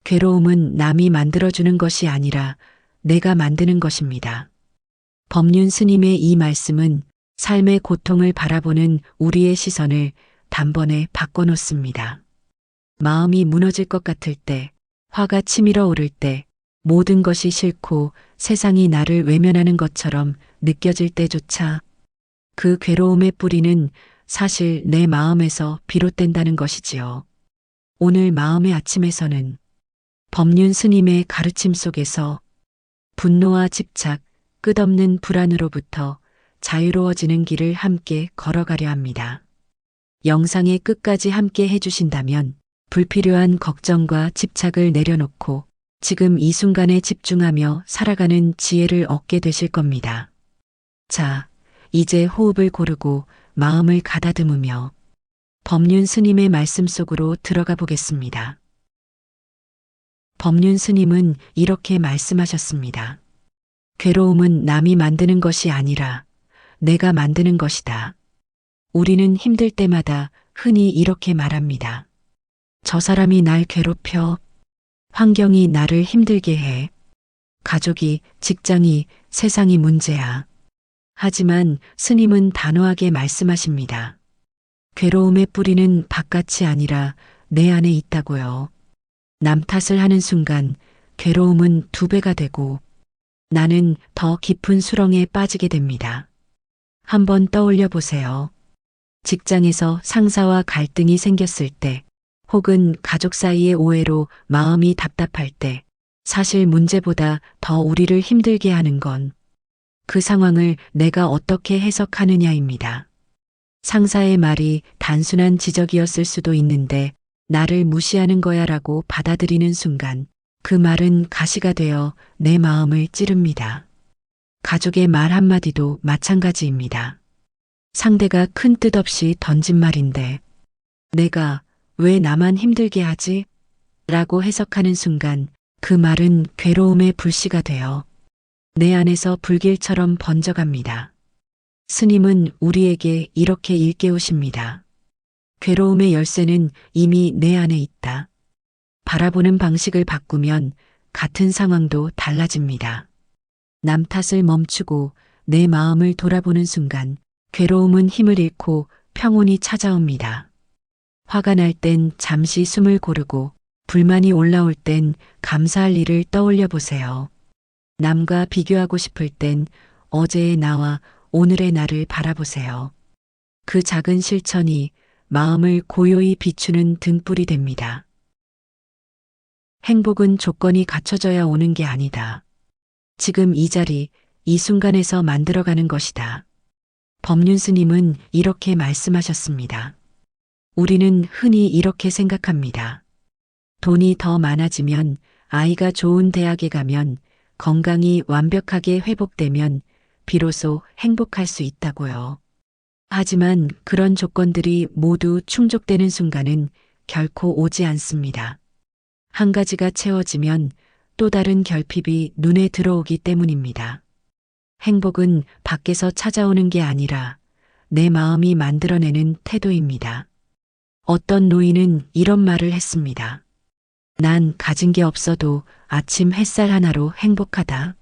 괴로움은 남이 만들어주는 것이 아니라 내가 만드는 것입니다. 법륜 스님의 이 말씀은 삶의 고통을 바라보는 우리의 시선을 단번에 바꿔놓습니다. 마음이 무너질 것 같을 때, 화가 치밀어 오를 때, 모든 것이 싫고 세상이 나를 외면하는 것처럼 느껴질 때조차 그 괴로움의 뿌리는 사실 내 마음에서 비롯된다는 것이지요. 오늘 마음의 아침에서는 법륜 스님의 가르침 속에서 분노와 집착, 끝없는 불안으로부터 자유로워지는 길을 함께 걸어가려 합니다. 영상의 끝까지 함께 해주신다면 불필요한 걱정과 집착을 내려놓고 지금 이 순간에 집중하며 살아가는 지혜를 얻게 되실 겁니다. 자, 이제 호흡을 고르고 마음을 가다듬으며 법륜 스님의 말씀 속으로 들어가 보겠습니다. 법륜 스님은 이렇게 말씀하셨습니다. 괴로움은 남이 만드는 것이 아니라 내가 만드는 것이다. 우리는 힘들 때마다 흔히 이렇게 말합니다. 저 사람이 날 괴롭혀. 환경이 나를 힘들게 해. 가족이, 직장이, 세상이 문제야. 하지만 스님은 단호하게 말씀하십니다. 괴로움의 뿌리는 바깥이 아니라 내 안에 있다고요. 남 탓을 하는 순간 괴로움은 2배가 되고 나는 더 깊은 수렁에 빠지게 됩니다. 한번 떠올려 보세요. 직장에서 상사와 갈등이 생겼을 때, 혹은 가족 사이의 오해로 마음이 답답할 때, 사실 문제보다 더 우리를 힘들게 하는 건 그 상황을 내가 어떻게 해석하느냐입니다. 상사의 말이 단순한 지적이었을 수도 있는데 나를 무시하는 거야라고 받아들이는 순간 그 말은 가시가 되어 내 마음을 찌릅니다. 가족의 말 한마디도 마찬가지입니다. 상대가 큰 뜻 없이 던진 말인데 내가 왜 나만 힘들게 하지? 라고 해석하는 순간 그 말은 괴로움의 불씨가 되어 내 안에서 불길처럼 번져갑니다. 스님은 우리에게 이렇게 일깨우십니다. 괴로움의 열쇠는 이미 내 안에 있다. 바라보는 방식을 바꾸면 같은 상황도 달라집니다. 남 탓을 멈추고 내 마음을 돌아보는 순간 괴로움은 힘을 잃고 평온이 찾아옵니다. 화가 날 땐 잠시 숨을 고르고 불만이 올라올 땐 감사할 일을 떠올려 보세요. 남과 비교하고 싶을 땐 어제의 나와 오늘의 나를 바라보세요. 그 작은 실천이 마음을 고요히 비추는 등불이 됩니다. 행복은 조건이 갖춰져야 오는 게 아니다. 지금 이 자리, 이 순간에서 만들어가는 것이다. 법륜 스님은 이렇게 말씀하셨습니다. 우리는 흔히 이렇게 생각합니다. 돈이 더 많아지면, 아이가 좋은 대학에 가면, 건강이 완벽하게 회복되면 비로소 행복할 수 있다고요. 하지만 그런 조건들이 모두 충족되는 순간은 결코 오지 않습니다. 한 가지가 채워지면 또 다른 결핍이 눈에 들어오기 때문입니다. 행복은 밖에서 찾아오는 게 아니라 내 마음이 만들어내는 태도입니다. 어떤 노인은 이런 말을 했습니다. 난 가진 게 없어도 아침 햇살 하나로 행복하다.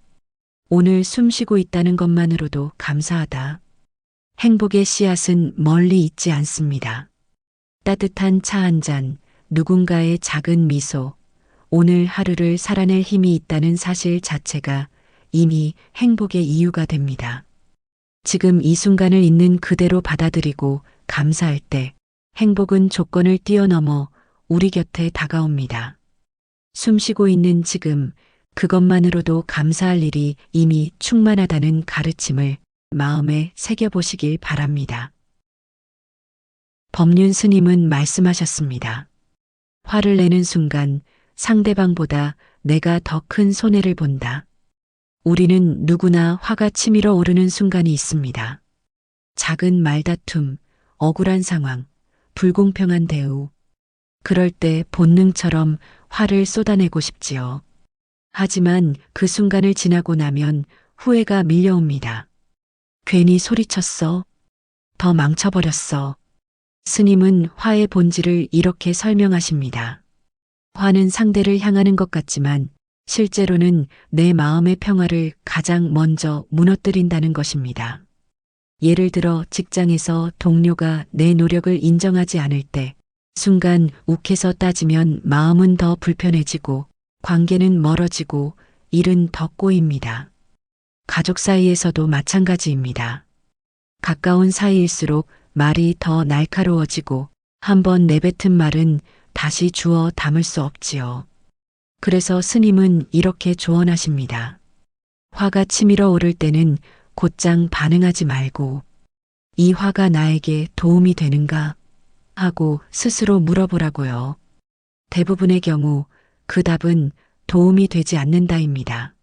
오늘 숨 쉬고 있다는 것만으로도 감사하다. 행복의 씨앗은 멀리 있지 않습니다. 따뜻한 차 한 잔, 누군가의 작은 미소, 오늘 하루를 살아낼 힘이 있다는 사실 자체가 이미 행복의 이유가 됩니다. 지금 이 순간을 있는 그대로 받아들이고 감사할 때 행복은 조건을 뛰어넘어 우리 곁에 다가옵니다. 숨 쉬고 있는 지금, 그것만으로도 감사할 일이 이미 충만하다는 가르침을 마음에 새겨보시길 바랍니다. 법륜 스님은 말씀하셨습니다. 화를 내는 순간 상대방보다 내가 더 큰 손해를 본다. 우리는 누구나 화가 치밀어 오르는 순간이 있습니다. 작은 말다툼, 억울한 상황, 불공평한 대우. 그럴 때 본능처럼 화를 쏟아내고 싶지요. 하지만 그 순간을 지나고 나면 후회가 밀려옵니다. 괜히 소리쳤어. 더 망쳐버렸어. 스님은 화의 본질을 이렇게 설명하십니다. 화는 상대를 향하는 것 같지만 실제로는 내 마음의 평화를 가장 먼저 무너뜨린다는 것입니다. 예를 들어 직장에서 동료가 내 노력을 인정하지 않을 때 순간 욱해서 따지면 마음은 더 불편해지고 관계는 멀어지고 일은 더 꼬입니다. 가족 사이에서도 마찬가지입니다. 가까운 사이일수록 말이 더 날카로워지고 한번 내뱉은 말은 다시 주워 담을 수 없지요. 그래서 스님은 이렇게 조언하십니다. 화가 치밀어 오를 때는 곧장 반응하지 말고 이 화가 나에게 도움이 되는가 하고 스스로 물어보라고요. 대부분의 경우 그 답은 도움이 되지 않는다입니다.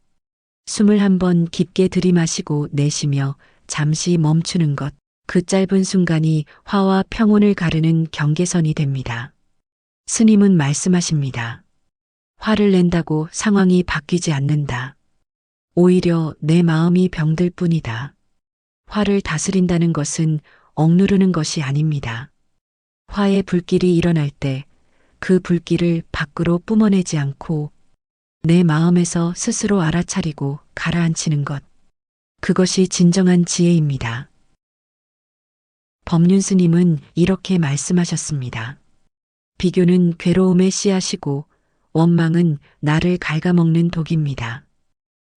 숨을 한번 깊게 들이마시고 내쉬며 잠시 멈추는 것, 그 짧은 순간이 화와 평온을 가르는 경계선이 됩니다. 스님은 말씀하십니다. 화를 낸다고 상황이 바뀌지 않는다. 오히려 내 마음이 병들 뿐이다. 화를 다스린다는 것은 억누르는 것이 아닙니다. 화의 불길이 일어날 때 그 불길을 밖으로 뿜어내지 않고 내 마음에서 스스로 알아차리고 가라앉히는 것. 그것이 진정한 지혜입니다. 법륜 스님은 이렇게 말씀하셨습니다. 비교는 괴로움의 씨앗이고 원망은 나를 갉아먹는 독입니다.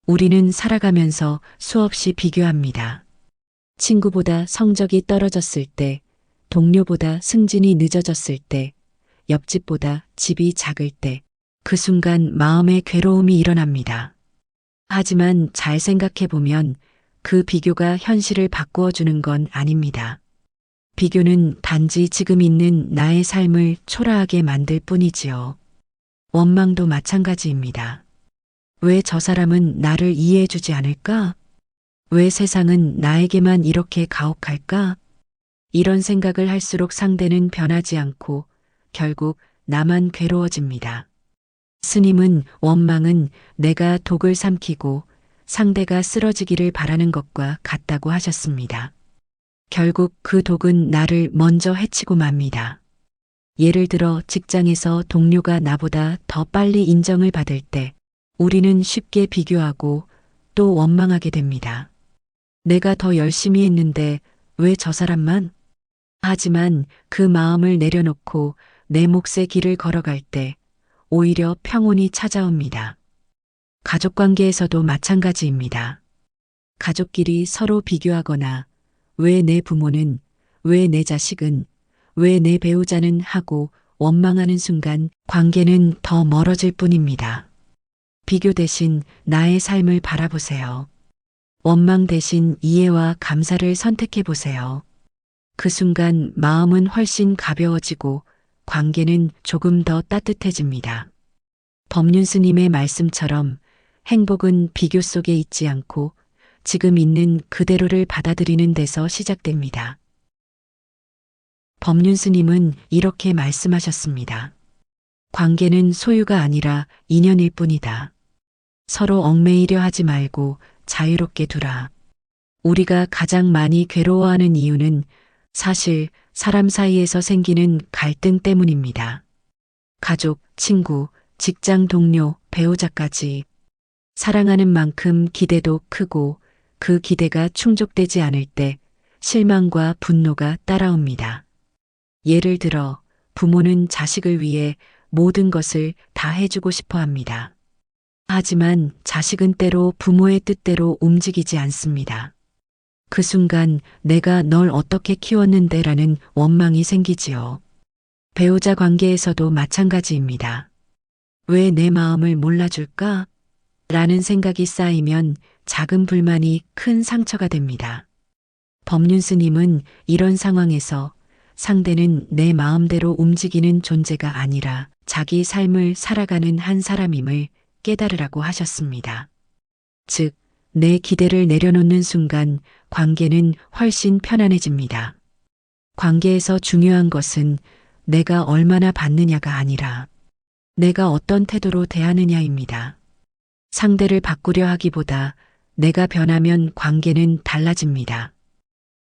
우리는 살아가면서 수없이 비교합니다. 친구보다 성적이 떨어졌을 때, 동료보다 승진이 늦어졌을 때, 옆집보다 집이 작을 때, 그 순간 마음의 괴로움이 일어납니다. 하지만 잘 생각해 보면 그 비교가 현실을 바꾸어 주는 건 아닙니다. 비교는 단지 지금 있는 나의 삶을 초라하게 만들 뿐이지요. 원망도 마찬가지입니다. 왜 저 사람은 나를 이해해 주지 않을까? 왜 세상은 나에게만 이렇게 가혹할까? 이런 생각을 할수록 상대는 변하지 않고 결국 나만 괴로워집니다. 스님은 원망은 내가 독을 삼키고 상대가 쓰러지기를 바라는 것과 같다고 하셨습니다. 결국 그 독은 나를 먼저 해치고 맙니다. 예를 들어 직장에서 동료가 나보다 더 빨리 인정을 받을 때 우리는 쉽게 비교하고 또 원망하게 됩니다. 내가 더 열심히 했는데 왜 저 사람만? 하지만 그 마음을 내려놓고 내 몫의 길을 걸어갈 때 오히려 평온이 찾아옵니다. 가족 관계에서도 마찬가지입니다. 가족끼리 서로 비교하거나 왜 내 부모는, 왜 내 자식은, 왜 내 배우자는 하고 원망하는 순간 관계는 더 멀어질 뿐입니다. 비교 대신 나의 삶을 바라보세요. 원망 대신 이해와 감사를 선택해 보세요. 그 순간 마음은 훨씬 가벼워지고 관계는 조금 더 따뜻해집니다. 법륜 스님의 말씀처럼 행복은 비교 속에 있지 않고 지금 있는 그대로를 받아들이는 데서 시작됩니다. 법륜 스님은 이렇게 말씀하셨습니다. 관계는 소유가 아니라 인연일 뿐이다. 서로 얽매이려 하지 말고 자유롭게 두라. 우리가 가장 많이 괴로워하는 이유는 사실 사람 사이에서 생기는 갈등 때문입니다. 가족, 친구, 직장 동료, 배우자까지 사랑하는 만큼 기대도 크고 그 기대가 충족되지 않을 때 실망과 분노가 따라옵니다. 예를 들어 부모는 자식을 위해 모든 것을 다 해주고 싶어 합니다. 하지만 자식은 때로 부모의 뜻대로 움직이지 않습니다. 그 순간 내가 널 어떻게 키웠는데 라는 원망이 생기지요. 배우자 관계에서도 마찬가지입니다. 왜 내 마음을 몰라줄까? 라는 생각이 쌓이면 작은 불만이 큰 상처가 됩니다. 법륜 스님은 이런 상황에서 상대는 내 마음대로 움직이는 존재가 아니라 자기 삶을 살아가는 한 사람임을 깨달으라고 하셨습니다. 즉, 내 기대를 내려놓는 순간 관계는 훨씬 편안해집니다. 관계에서 중요한 것은 내가 얼마나 받느냐가 아니라 내가 어떤 태도로 대하느냐입니다. 상대를 바꾸려 하기보다 내가 변하면 관계는 달라집니다.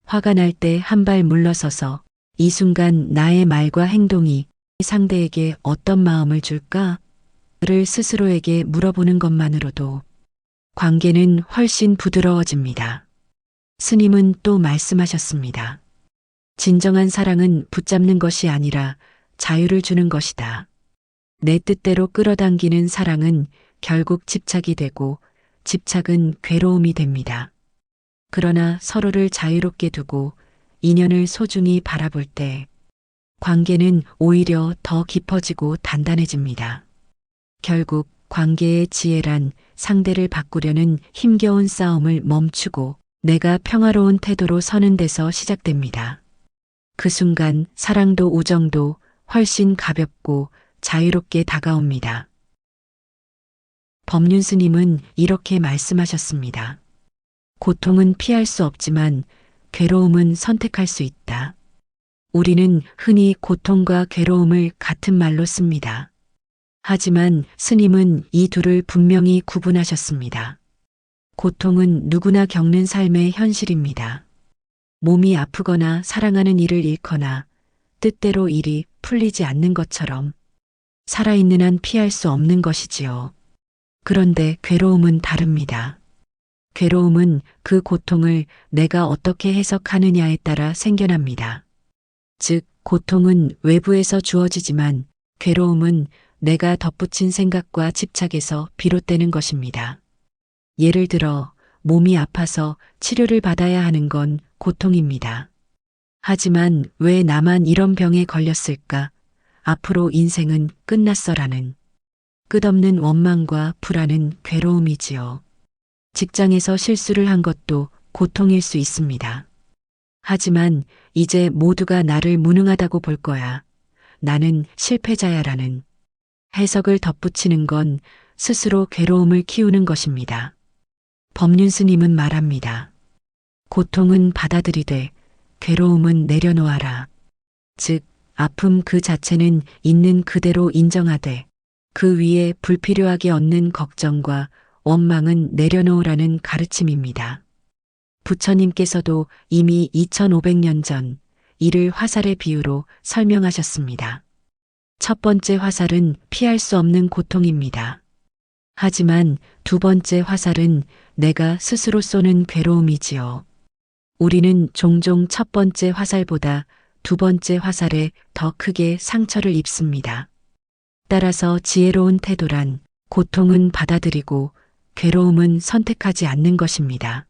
화가 날 때 한 발 물러서서 이 순간 나의 말과 행동이 상대에게 어떤 마음을 줄까? 를 스스로에게 물어보는 것만으로도 관계는 훨씬 부드러워집니다. 스님은 또 말씀하셨습니다. 진정한 사랑은 붙잡는 것이 아니라 자유를 주는 것이다. 내 뜻대로 끌어당기는 사랑은 결국 집착이 되고 집착은 괴로움이 됩니다. 그러나 서로를 자유롭게 두고 인연을 소중히 바라볼 때 관계는 오히려 더 깊어지고 단단해집니다. 결국 관계의 지혜란 상대를 바꾸려는 힘겨운 싸움을 멈추고 내가 평화로운 태도로 서는 데서 시작됩니다. 그 순간 사랑도 우정도 훨씬 가볍고 자유롭게 다가옵니다. 법륜 스님은 이렇게 말씀하셨습니다. 고통은 피할 수 없지만 괴로움은 선택할 수 있다. 우리는 흔히 고통과 괴로움을 같은 말로 씁니다. 하지만 스님은 이 둘을 분명히 구분하셨습니다. 고통은 누구나 겪는 삶의 현실입니다. 몸이 아프거나 사랑하는 이를 잃거나 뜻대로 일이 풀리지 않는 것처럼 살아있는 한 피할 수 없는 것이지요. 그런데 괴로움은 다릅니다. 괴로움은 그 고통을 내가 어떻게 해석하느냐에 따라 생겨납니다. 즉, 고통은 외부에서 주어지지만 괴로움은 내가 덧붙인 생각과 집착에서 비롯되는 것입니다. 예를 들어, 몸이 아파서 치료를 받아야 하는 건 고통입니다. 하지만 왜 나만 이런 병에 걸렸을까? 앞으로 인생은 끝났어라는 끝없는 원망과 불안은 괴로움이지요. 직장에서 실수를 한 것도 고통일 수 있습니다. 하지만 이제 모두가 나를 무능하다고 볼 거야. 나는 실패자야라는 해석을 덧붙이는 건 스스로 괴로움을 키우는 것입니다. 법륜 스님은 말합니다. 고통은 받아들이되 괴로움은 내려놓아라. 즉, 아픔 그 자체는 있는 그대로 인정하되 그 위에 불필요하게 얻는 걱정과 원망은 내려놓으라는 가르침입니다. 부처님께서도 이미 2500년 전 이를 화살의 비유로 설명하셨습니다. 첫 번째 화살은 피할 수 없는 고통입니다. 하지만 두 번째 화살은 내가 스스로 쏘는 괴로움이지요. 우리는 종종 첫 번째 화살보다 두 번째 화살에 더 크게 상처를 입습니다. 따라서 지혜로운 태도란 고통은 받아들이고 괴로움은 선택하지 않는 것입니다.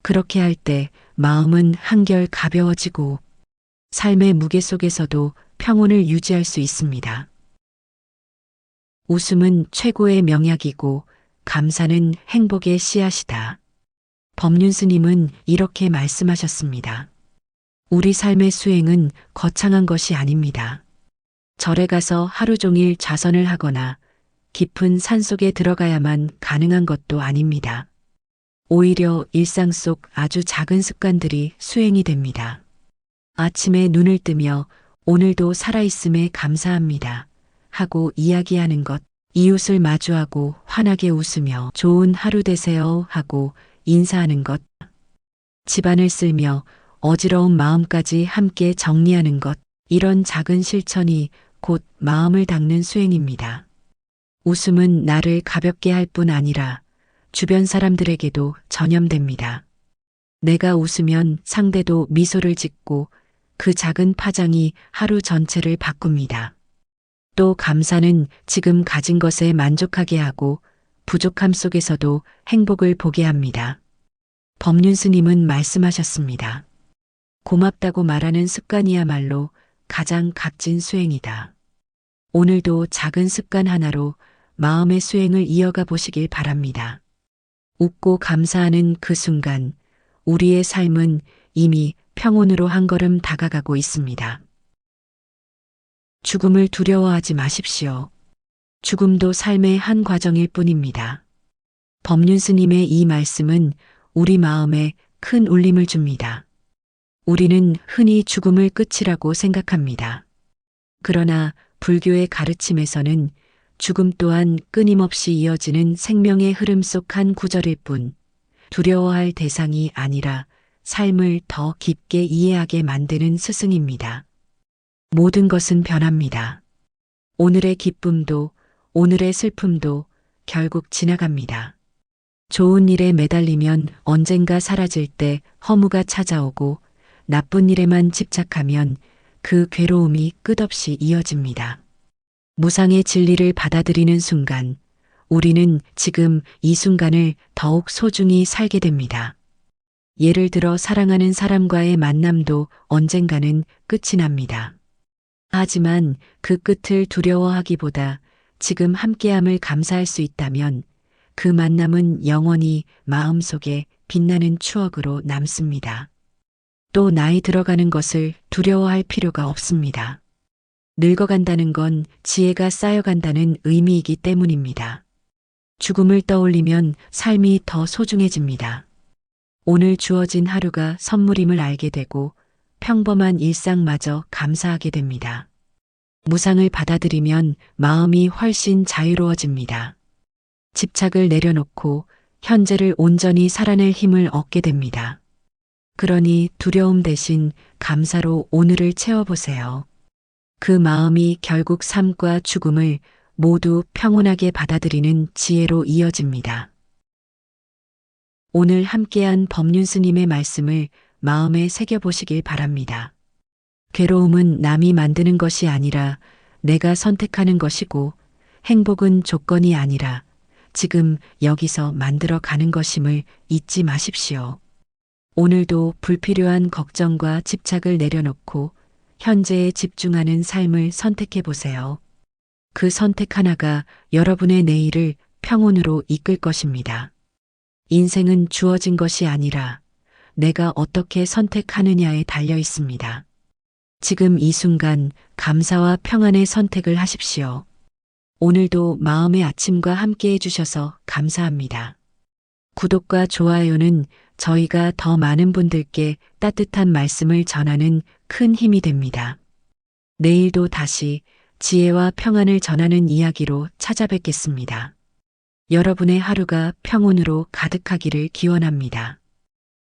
그렇게 할 때 마음은 한결 가벼워지고 삶의 무게 속에서도 평온을 유지할 수 있습니다. 웃음은 최고의 명약이고 감사는 행복의 씨앗이다. 법륜 스님은 이렇게 말씀하셨습니다. 우리 삶의 수행은 거창한 것이 아닙니다. 절에 가서 하루 종일 좌선을 하거나 깊은 산속에 들어가야만 가능한 것도 아닙니다. 오히려 일상 속 아주 작은 습관들이 수행이 됩니다. 아침에 눈을 뜨며 오늘도 살아있음에 감사합니다 하고 이야기하는 것, 이웃을 마주하고 환하게 웃으며 좋은 하루 되세요 하고 인사하는 것, 집안을 쓸며 어지러운 마음까지 함께 정리하는 것, 이런 작은 실천이 곧 마음을 닦는 수행입니다. 웃음은 나를 가볍게 할 뿐 아니라 주변 사람들에게도 전염됩니다. 내가 웃으면 상대도 미소를 짓고 그 작은 파장이 하루 전체를 바꿉니다. 또 감사는 지금 가진 것에 만족하게 하고 부족함 속에서도 행복을 보게 합니다. 법륜 스님은 말씀하셨습니다. 고맙다고 말하는 습관이야말로 가장 값진 수행이다. 오늘도 작은 습관 하나로 마음의 수행을 이어가 보시길 바랍니다. 웃고 감사하는 그 순간 우리의 삶은 이미 평온으로 한 걸음 다가가고 있습니다. 죽음을 두려워하지 마십시오. 죽음도 삶의 한 과정일 뿐입니다. 법륜 스님의 이 말씀은 우리 마음에 큰 울림을 줍니다. 우리는 흔히 죽음을 끝이라고 생각합니다. 그러나 불교의 가르침에서는 죽음 또한 끊임없이 이어지는 생명의 흐름 속 한 구절일 뿐 두려워할 대상이 아니라 삶을 더 깊게 이해하게 만드는 스승입니다. 모든 것은 변합니다. 오늘의 기쁨도 오늘의 슬픔도 결국 지나갑니다. 좋은 일에 매달리면 언젠가 사라질 때 허무가 찾아오고 나쁜 일에만 집착하면 그 괴로움이 끝없이 이어집니다. 무상의 진리를 받아들이는 순간 우리는 지금 이 순간을 더욱 소중히 살게 됩니다. 예를 들어 사랑하는 사람과의 만남도 언젠가는 끝이 납니다. 하지만 그 끝을 두려워하기보다 지금 함께함을 감사할 수 있다면 그 만남은 영원히 마음속에 빛나는 추억으로 남습니다. 또 나이 들어가는 것을 두려워할 필요가 없습니다. 늙어간다는 건 지혜가 쌓여간다는 의미이기 때문입니다. 죽음을 떠올리면 삶이 더 소중해집니다. 오늘 주어진 하루가 선물임을 알게 되고 평범한 일상마저 감사하게 됩니다. 무상을 받아들이면 마음이 훨씬 자유로워집니다. 집착을 내려놓고 현재를 온전히 살아낼 힘을 얻게 됩니다. 그러니 두려움 대신 감사로 오늘을 채워보세요. 그 마음이 결국 삶과 죽음을 모두 평온하게 받아들이는 지혜로 이어집니다. 오늘 함께한 법륜 스님의 말씀을 마음에 새겨보시길 바랍니다. 괴로움은 남이 만드는 것이 아니라 내가 선택하는 것이고 행복은 조건이 아니라 지금 여기서 만들어 가는 것임을 잊지 마십시오. 오늘도 불필요한 걱정과 집착을 내려놓고 현재에 집중하는 삶을 선택해 보세요. 그 선택 하나가 여러분의 내일을 평온으로 이끌 것입니다. 인생은 주어진 것이 아니라 내가 어떻게 선택하느냐에 달려 있습니다. 지금 이 순간 감사와 평안의 선택을 하십시오. 오늘도 마음의 아침과 함께 해주셔서 감사합니다. 구독과 좋아요는 저희가 더 많은 분들께 따뜻한 말씀을 전하는 큰 힘이 됩니다. 내일도 다시 지혜와 평안을 전하는 이야기로 찾아뵙겠습니다. 여러분의 하루가 평온으로 가득하기를 기원합니다.